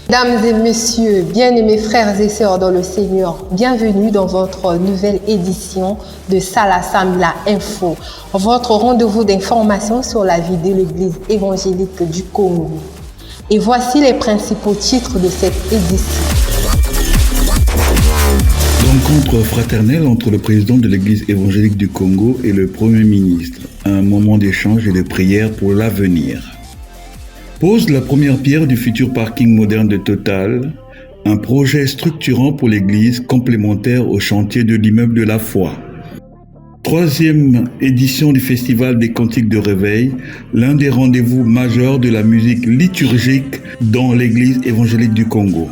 Mesdames et messieurs, bien-aimés frères et sœurs dans le Seigneur, bienvenue dans votre nouvelle édition de Salah Samila Info, votre rendez-vous d'information sur la vie de l'Église évangélique du Congo. Et voici les principaux titres de cette édition. Rencontre fraternelle entre le président de l'Église évangélique du Congo et le Premier ministre. Un moment d'échange et de prière pour l'avenir. Pose la première pierre du futur parking moderne de Total, un projet structurant pour l'Église complémentaire au chantier de l'immeuble de la foi. Troisième édition du Festival des Cantiques de Réveil, l'un des rendez-vous majeurs de la musique liturgique dans l'Église évangélique du Congo.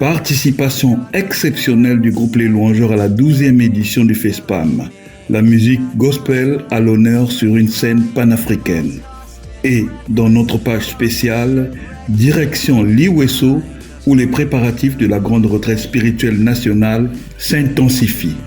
Participation exceptionnelle du groupe Les Louangeurs à la 12e édition du FESPAM, la musique gospel à l'honneur sur une scène panafricaine. Et dans notre page spéciale, direction Liwesso, où les préparatifs de la grande retraite spirituelle nationale s'intensifient.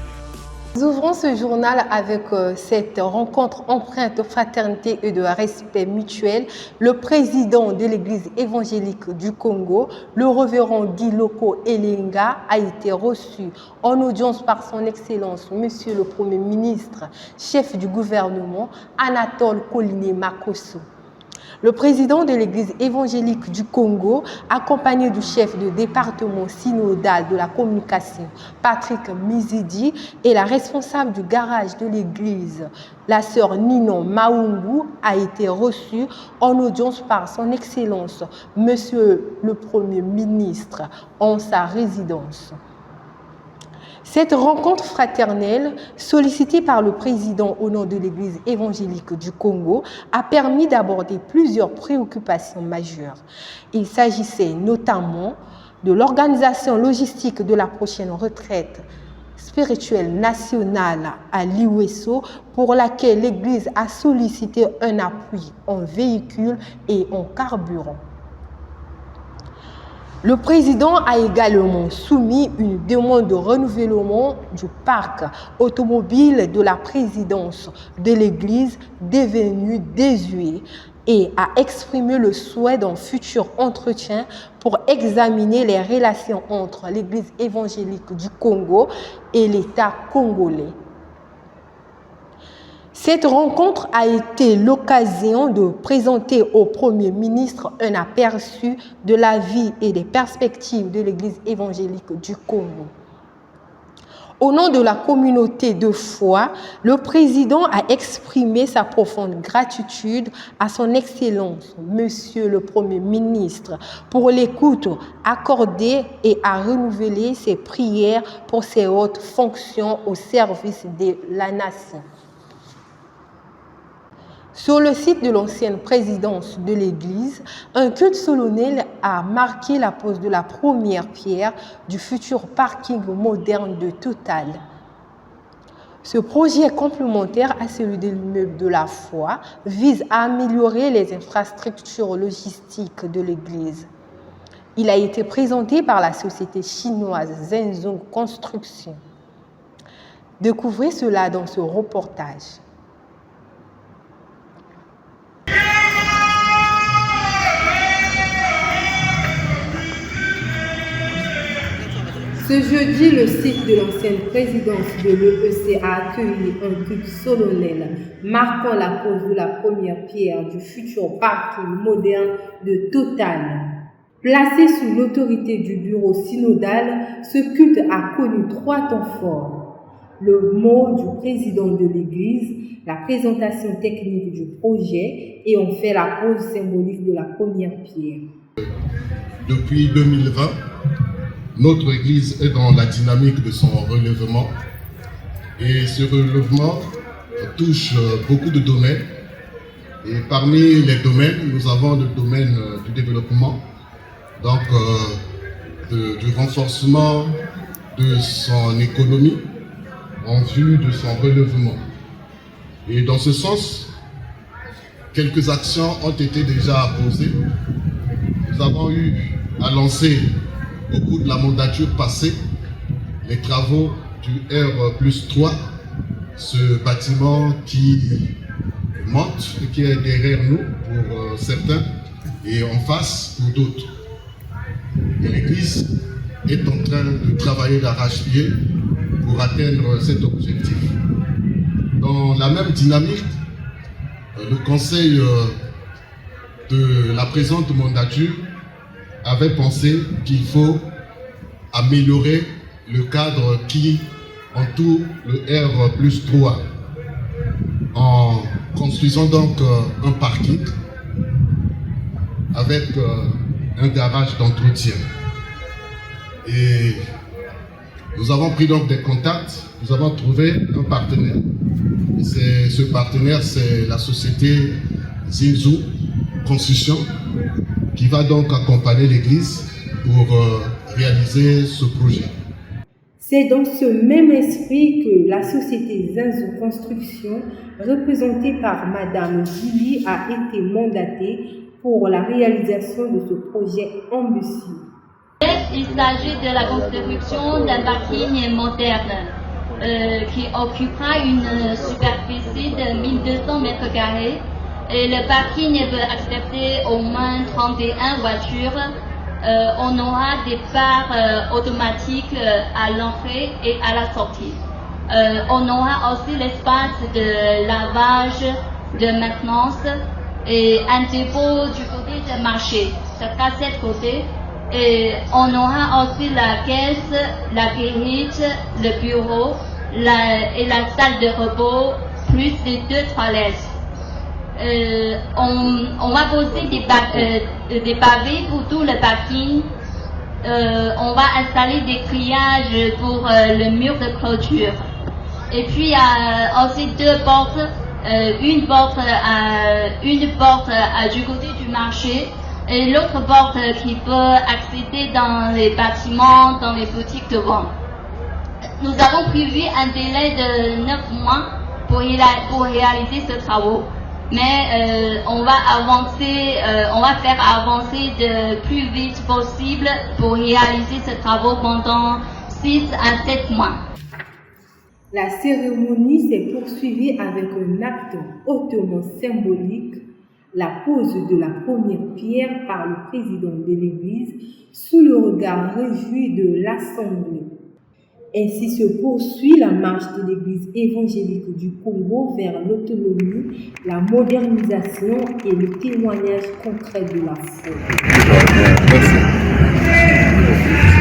Nous ouvrons ce journal avec cette rencontre empreinte de fraternité et de respect mutuel. Le président de l'Église évangélique du Congo, le révérend Guy Loko Elenga, a été reçu en audience par son Excellence, Monsieur le Premier ministre, chef du gouvernement, Anatole Koliné Makosso. Le président de l'Église évangélique du Congo, accompagné du chef de département synodal de la communication, Patrick Mizidi, et la responsable du garage de l'Église, la sœur Ninon Maungu, a été reçu en audience par son Excellence, Monsieur le Premier ministre, en sa résidence. Cette rencontre fraternelle, sollicitée par le président au nom de l'Église évangélique du Congo, a permis d'aborder plusieurs préoccupations majeures. Il s'agissait notamment de l'organisation logistique de la prochaine retraite spirituelle nationale à Liwesso, pour laquelle l'Église a sollicité un appui en véhicules et en carburant. Le président a également soumis une demande de renouvellement du parc automobile de la présidence de l'Église devenu désuet et a exprimé le souhait d'un futur entretien pour examiner les relations entre l'Église évangélique du Congo et l'État congolais. Cette rencontre a été l'occasion de présenter au Premier ministre un aperçu de la vie et des perspectives de l'Église évangélique du Congo. Au nom de la communauté de foi, le président a exprimé sa profonde gratitude à son Excellence, Monsieur le Premier ministre, pour l'écoute accordée et a renouvelé ses prières pour ses hautes fonctions au service de la nation. Sur le site de l'ancienne présidence de l'Église, un culte solennel a marqué la pose de la première pierre du futur parking moderne de Total. Ce projet complémentaire à celui de l'immeuble de la foi vise à améliorer les infrastructures logistiques de l'Église. Il a été présenté par la société chinoise Zhenzhong Construction. Découvrez cela dans ce reportage. Ce jeudi, le site de l'ancienne présidence de l'EEC a accueilli un culte solennel marquant la pose de la première pierre du futur parking moderne de Total. Placé sous l'autorité du bureau synodal, ce culte a connu 3 temps forts. Le mot du président de l'Église, la présentation technique du projet et on fait la pose symbolique de la première pierre. Depuis 2020, notre Église est dans la dynamique de son relèvement et ce relèvement touche beaucoup de domaines. Et parmi les domaines, nous avons le domaine du développement, donc du renforcement de son économie en vue de son relèvement. Et dans ce sens, quelques actions ont été déjà posées. Nous avons eu à lancer au cours de la mandature passée les travaux du R+3, ce bâtiment qui monte et qui est derrière nous pour certains et en face pour d'autres. Et l'Église est en train de travailler d'arrache-pied pour atteindre cet objectif. Dans la même dynamique, le Conseil de la présente mandature avait pensé qu'il faut améliorer le cadre qui entoure le R+3 en construisant donc un parking avec un garage d'entretien. Et nous avons pris donc des contacts, nous avons trouvé un partenaire. Et ce partenaire, c'est la société Zinzou Construction qui va donc accompagner l'Église pour réaliser ce projet. C'est dans ce même esprit que la société Zinzou Construction, représentée par Madame Julie, a été mandatée pour la réalisation de ce projet ambitieux. Il s'agit de la construction d'un parking moderne qui occupera une superficie de 1200 m². Et le parking peut accepter au moins 31 voitures. On aura des barres automatiques à l'entrée et à la sortie. On aura aussi l'espace de lavage, de maintenance et un dépôt du côté du marché. Ça sera de cet côté. Et on aura aussi la caisse, la guérite, le bureau et la salle de repos, plus les 2 toilettes. On va poser des pavés pour tout le parking. On va installer des grillages pour le mur de clôture. Et puis il y a aussi 2 portes, une porte du côté du marché et l'autre porte qui peut accéder dans les bâtiments, dans les boutiques de vente. Nous avons prévu un délai de 9 mois pour réaliser ce travaux. Mais on va faire avancer le plus vite possible pour réaliser ce travaux pendant 6 à 7 mois. La cérémonie s'est poursuivie avec un acte hautement symbolique, la pose de la première pierre par le président de l'Église sous le regard réjoui de l'Assemblée. Ainsi se poursuit la marche de l'Église évangélique du Congo vers l'autonomie, la modernisation et le témoignage concret de la foi.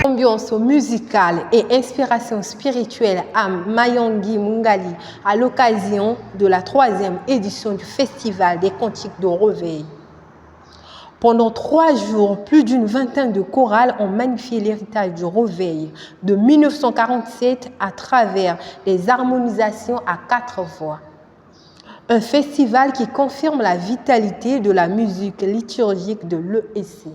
Ambiance musicale et inspiration spirituelle à Mayangi Mungali à l'occasion de la 3e édition du Festival des Cantiques de Réveil. Pendant 3 jours, plus d'une vingtaine de chorales ont magnifié l'héritage du Réveil de 1947 à travers les harmonisations à 4 voix. Un festival qui confirme la vitalité de la musique liturgique de l'ESC.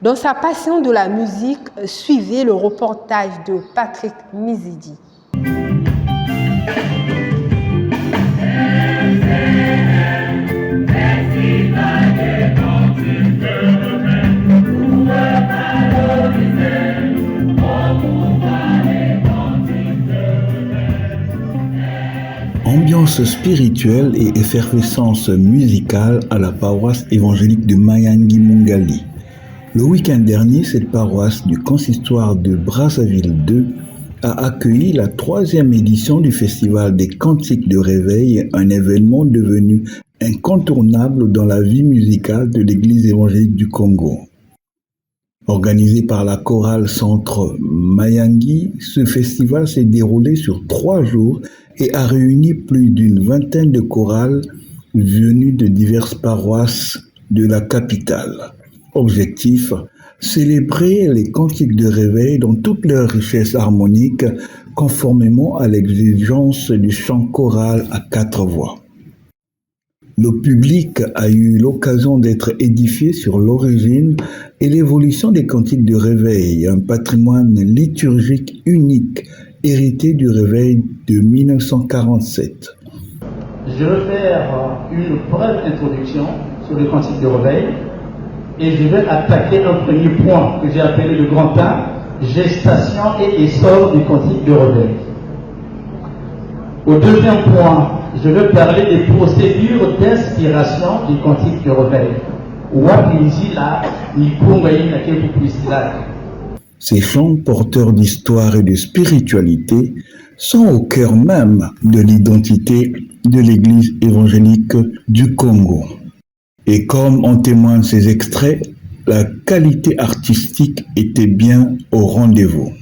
Dans sa passion de la musique, suivez le reportage de Patrick Mizidi. Ambiance spirituelle et effervescence musicale à la paroisse évangélique de Mayangi Mungali. Le week-end dernier, cette paroisse du consistoire de Brazzaville 2 a accueilli la 3e édition du Festival des Cantiques de Réveil, un événement devenu incontournable dans la vie musicale de l'Église évangélique du Congo. Organisé par la chorale Centre Mayangi, ce festival s'est déroulé sur 3 jours et a réuni plus d'une vingtaine de chorales venues de diverses paroisses de la capitale. Objectif, célébrer les cantiques de réveil dans toute leur richesse harmonique, conformément à l'exigence du chant choral à 4 voix. Le public a eu l'occasion d'être édifié sur l'origine et l'évolution des cantiques de réveil, un patrimoine liturgique unique, hérité du réveil de 1947. Je vais faire une brève introduction sur les cantiques de réveil et je vais attaquer un premier point que j'ai appelé le grand A, gestation et essor du cantique de réveil. Au deuxième point, je vais parler des procédures d'inspiration du cantique de réveil. Ces chants porteurs d'histoire et de spiritualité sont au cœur même de l'identité de l'Église évangélique du Congo. Et comme en témoignent ces extraits, la qualité artistique était bien au rendez-vous.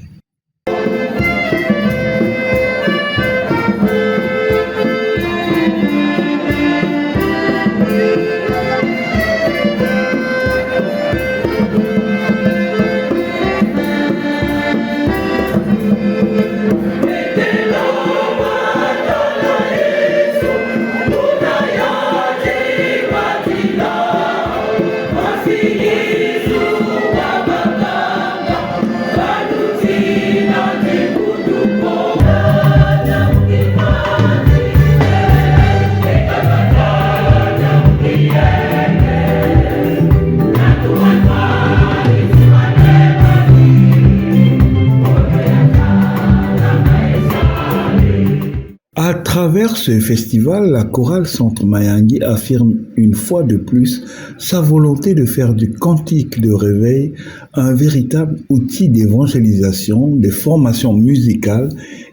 À travers ce festival, la chorale Centre Mayangi affirme une fois de plus sa volonté de faire du cantique de réveil un véritable outil d'évangélisation, de formation musicale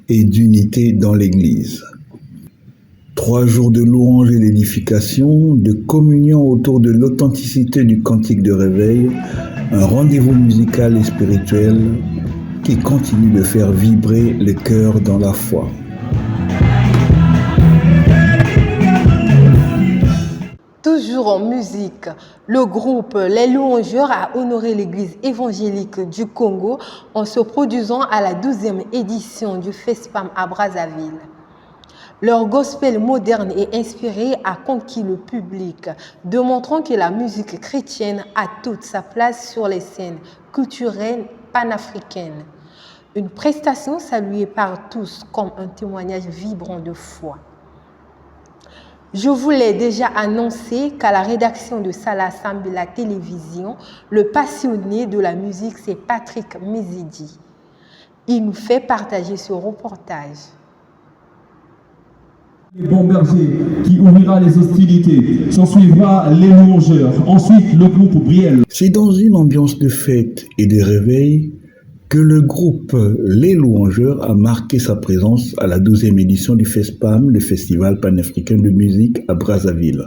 et d'unité dans l'Église. 3 jours de louange et d'édification, de communion autour de l'authenticité du cantique de réveil, un rendez-vous musical et spirituel qui continue de faire vibrer les cœurs dans la foi. Toujours en musique, le groupe Les Louangeurs a honoré l'Église évangélique du Congo en se produisant à la 12e édition du FESPAM à Brazzaville. Leur gospel moderne et inspiré a conquis le public, démontrant que la musique chrétienne a toute sa place sur les scènes culturelles panafricaines. Une prestation saluée par tous comme un témoignage vibrant de foi. Je vous l'ai déjà annoncé qu'à la rédaction de Salah Sambi la télévision, le passionné de la musique, c'est Patrick Mizidi. Il nous fait partager ce reportage. Le bon berger qui ouvrira les hostilités, s'en suivra les louangeurs, ensuite le groupe Brielle. C'est dans une ambiance de fête et de réveil que le groupe Les Louangeurs a marqué sa présence à la 12e édition du FESPAM, le Festival panafricain de musique à Brazzaville.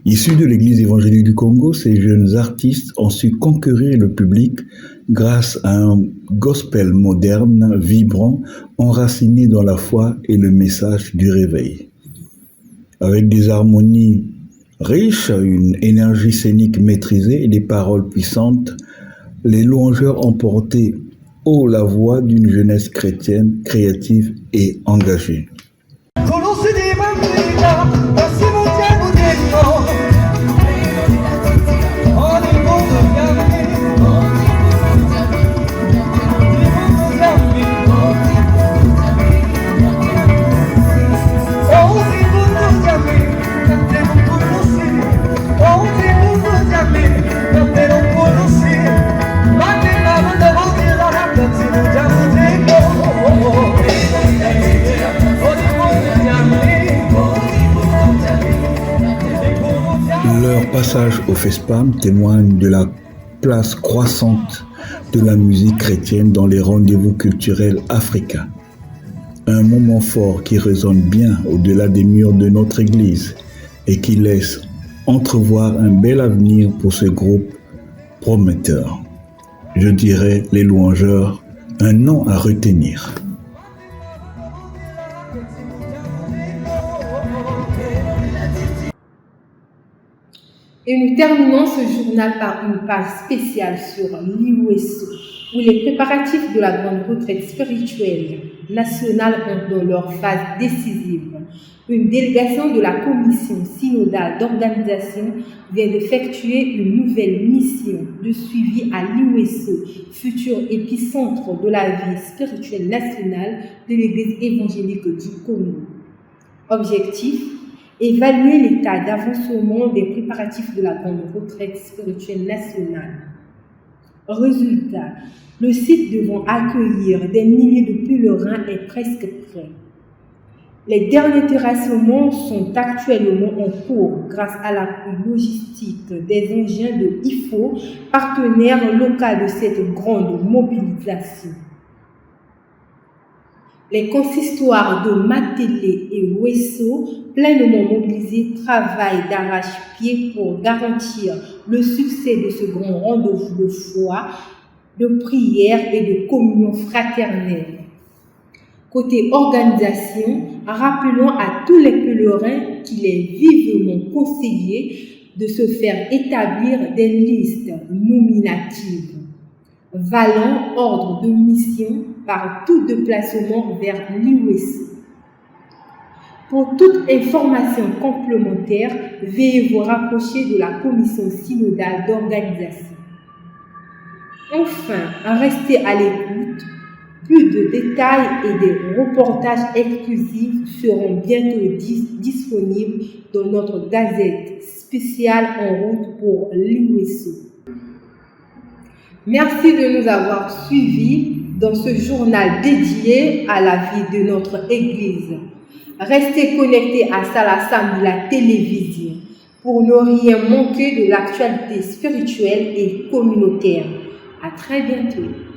Issus de l'Église évangélique du Congo, ces jeunes artistes ont su conquérir le public grâce à un gospel moderne, vibrant, enraciné dans la foi et le message du réveil. Avec des harmonies riches, une énergie scénique maîtrisée et des paroles puissantes, les louangeurs ont porté haut la voix d'une jeunesse chrétienne, créative et engagée. Leur passage au FESPAM témoigne de la place croissante de la musique chrétienne dans les rendez-vous culturels africains. Un moment fort qui résonne bien au-delà des murs de notre Église et qui laisse entrevoir un bel avenir pour ce groupe prometteur. Je dirais Les Louangeurs, un nom à retenir. Et nous terminons ce journal par une page spéciale sur l'IWESO, où les préparatifs de la grande retraite spirituelle nationale ont dans leur phase décisive. Une délégation de la commission synodale d'organisation vient d'effectuer une nouvelle mission de suivi à l'IWESO, futur épicentre de la vie spirituelle nationale de l'Église évangélique du Congo. Objectif: évaluer l'état d'avancement des préparatifs de la grande retraite spirituelle nationale. Résultat: le site devant accueillir des milliers de pèlerins est presque prêt. Les derniers terrassements sont actuellement en cours grâce à l'appui logistique des engins de IFO, partenaire local de cette grande mobilisation. Les consistoires de Matélé et Ouesso, pleinement mobilisés, travaillent d'arrache-pied pour garantir le succès de ce grand rendez-vous de foi, de prière et de communion fraternelle. Côté organisation, rappelons à tous les pèlerins qu'il est vivement conseillé de se faire établir des listes nominatives, valant ordre de mission par tout déplacement vers l'UESO. Pour toute information complémentaire, veuillez vous rapprocher de la commission synodale d'organisation. Enfin, restez à l'écoute. Plus de détails et des reportages exclusifs seront bientôt disponibles dans notre gazette spéciale en route pour l'UESO. Merci de nous avoir suivis dans ce journal dédié à la vie de notre Église. Restez connectés à Salah Sam, la télévision, pour ne rien manquer de l'actualité spirituelle et communautaire. À très bientôt.